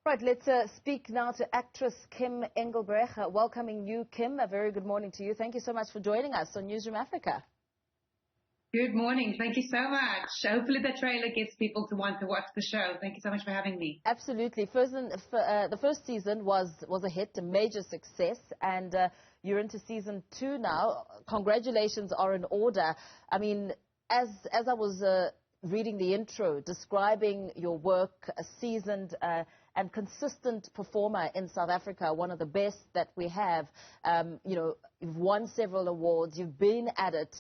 Right, let's speak now to actress Kim Engelbrecht. Welcoming you, Kim. A very good morning to you. Thank you so much for joining us on Newzroom Afrika. Good morning. Thank you so much. Hopefully the trailer gets people to want to watch the show. Thank you so much for having me. Absolutely. The first season was a hit, a major success, and you're into season 2 now. Congratulations are in order. I mean, as I was reading the intro, describing your work, a seasoned and consistent performer in South Africa, one of the best that we have. You've won several awards. You've been at it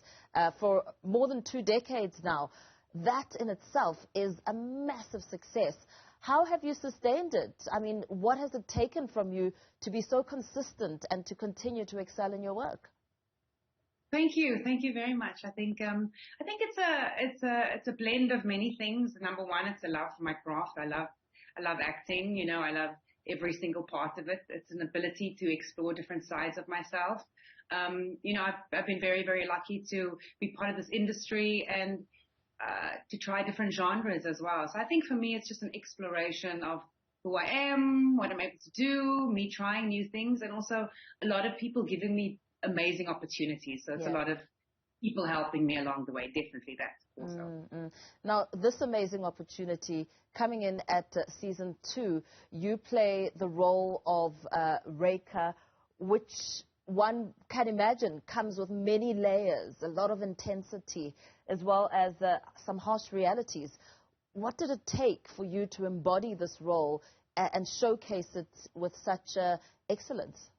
for more than 2 decades now. That in itself is a massive success. How have you sustained it? I mean, what has it taken from you to be so consistent and to continue to excel in your work? Thank you very much. I think it's a blend of many things. Number one, it's a love for my craft. I love acting. I love every single part of it. It's an ability to explore different sides of myself. I've been very, very lucky to be part of this industry and to try different genres as well. So I think for me, it's just an exploration of who I am, what I'm able to do, me trying new things, and also a lot of people giving me amazing opportunities. So it's a lot of people helping me along the way. Definitely that also. Now, this amazing opportunity coming in at season 2, you play the role of Reyka, which one can imagine comes with many layers, a lot of intensity, as well as some harsh realities. What did it take for you to embody this role and showcase it with such excellence?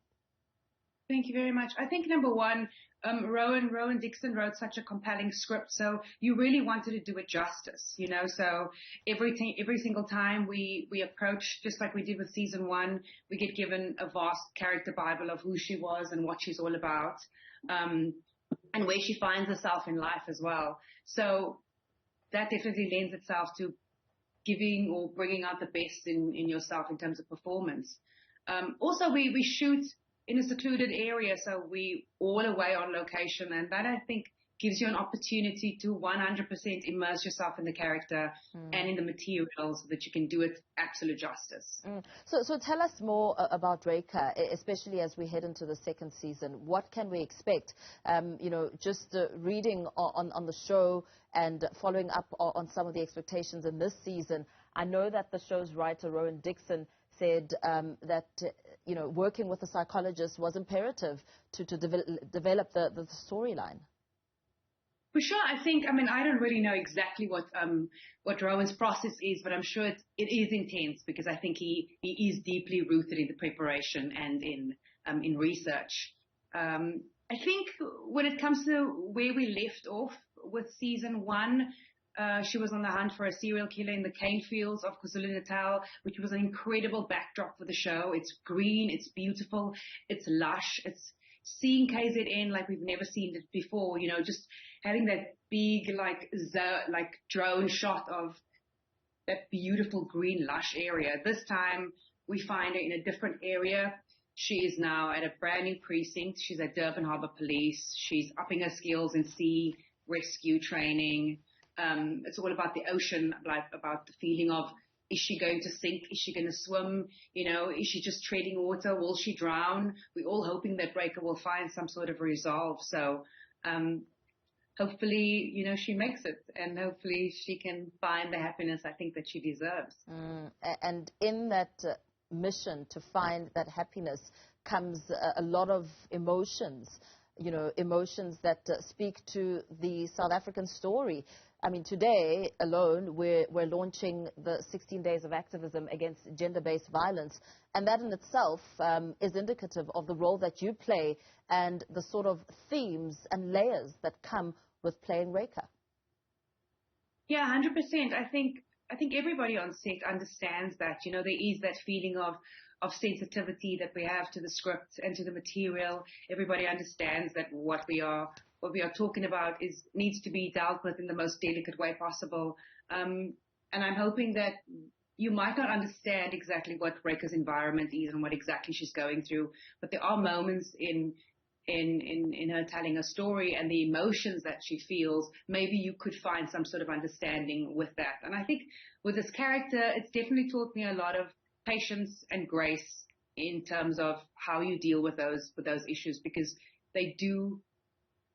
Thank you very much. I think number one, Rowan Dixon wrote such a compelling script, so you really wanted to do it justice, So every single time we approach, just like we did with season 1, we get given a vast character bible of who she was and what she's all about, and where she finds herself in life as well. So that definitely lends itself to giving or bringing out the best in yourself in terms of performance. Also, we shoot in a secluded area, so we all away on location, and that I think gives you an opportunity to 100% immerse yourself in the character and in the material so that you can do it absolute justice. So tell us more about Reyka, especially as we head into the 2nd season. What can we expect? Just reading on the show and following up on some of the expectations in this season, I know that the show's writer, Rowan Dixon, said that working with a psychologist was imperative to develop the storyline. For sure, I don't really know exactly what Rowan's process is, but I'm sure it is intense because I think he is deeply rooted in the preparation and in research. I think when it comes to where we left off with season 1, she was on the hunt for a serial killer in the cane fields of KwaZulu-Natal, which was an incredible backdrop for the show. It's green, it's beautiful, it's lush, it's seeing KZN like we've never seen it before, just having that big drone shot of that beautiful green lush area. This time we find her in a different area. She is now at a brand new precinct. She's at Durban Harbour Police. She's upping her skills in sea rescue training. It's all about the ocean, about the feeling of, is she going to sink? Is she going to swim? Is she just treading water? Will she drown? We're all hoping that Reyka will find some sort of resolve. So hopefully, she makes it, and hopefully she can find the happiness I think that she deserves. And in that mission to find that happiness comes a lot of emotions, emotions that speak to the South African story. I mean, today alone, we're launching the 16 days of activism against gender-based violence, and that in itself is indicative of the role that you play and the sort of themes and layers that come with playing Reyka. Yeah, 100%. I think everybody on set understands that. There is that feeling of sensitivity that we have to the script and to the material. Everybody understands that what we are talking about needs to be dealt with in the most delicate way possible. And I'm hoping that you might not understand exactly what Reyka's environment is and what exactly she's going through, but there are moments in her telling her story and the emotions that she feels, maybe you could find some sort of understanding with that. And I think with this character, it's definitely taught me a lot of patience and grace in terms of how you deal with those issues, because they do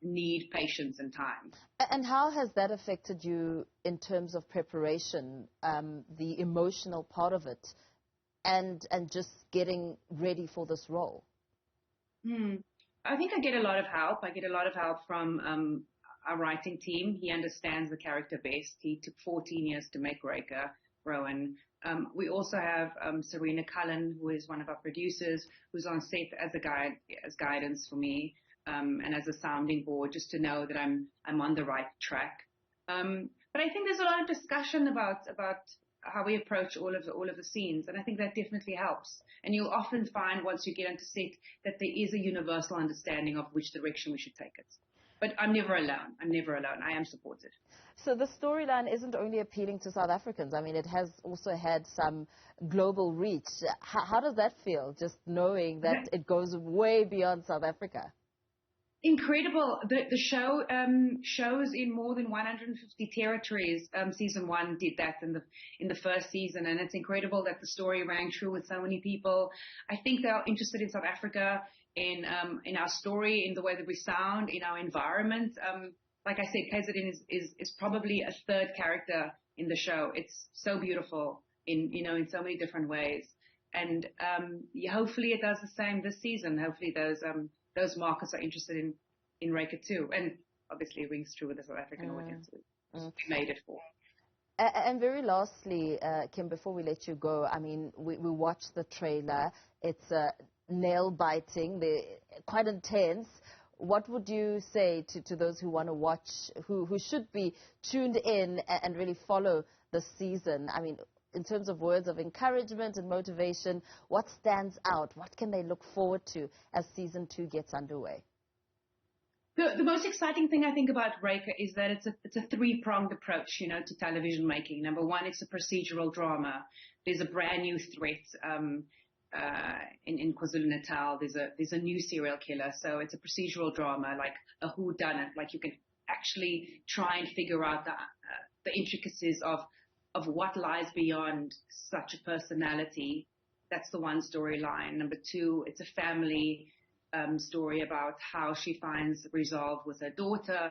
need patience and time. And how has that affected you in terms of preparation, the emotional part of it, and just getting ready for this role? I think I get a lot of help. I get a lot of help from our writing team. He understands the character best. He took 14 years to make Reyka, Rowan. We also have Serena Cullen, who is one of our producers, who's on set as guidance for me, and as a sounding board, just to know that I'm on the right track. But I think there's a lot of discussion about how we approach all of the scenes, and I think that definitely helps. And you'll often find once you get into set that there is a universal understanding of which direction we should take it. But I'm never alone. I am supported. So the storyline isn't only appealing to South Africans. I mean, it has also had some global reach. How does that feel, just knowing that it goes way beyond South Africa? Incredible. The show shows in more than 150 territories. Season 1 did that in the first season, and it's incredible that the story rang true with so many people. I think they are interested in South Africa, in our story, in the way that we sound, in our environment. Like I said, KZN is probably a third character in the show. It's so beautiful in so many different ways, and hopefully it does the same this season. Hopefully those markets are interested in Reyka too, and obviously it rings true with the South African audience. We made it for. And very lastly, Kim, before we let you go, I mean, we watched the trailer. It's nail-biting, quite intense. What would you say to those who want to watch, who should be tuned in and really follow the season? I mean, in terms of words of encouragement and motivation, what stands out? What can they look forward to as season 2 gets underway? The most exciting thing I think about Reyka is that it's a three-pronged approach, to television making. Number one, it's a procedural drama. There's a brand new threat in KwaZulu-Natal. There's a new serial killer, so it's a procedural drama, like a whodunit. Like you can actually try and figure out the intricacies of what lies beyond such a personality. That's the one storyline. Number two, it's a family story about how she finds resolve with her daughter.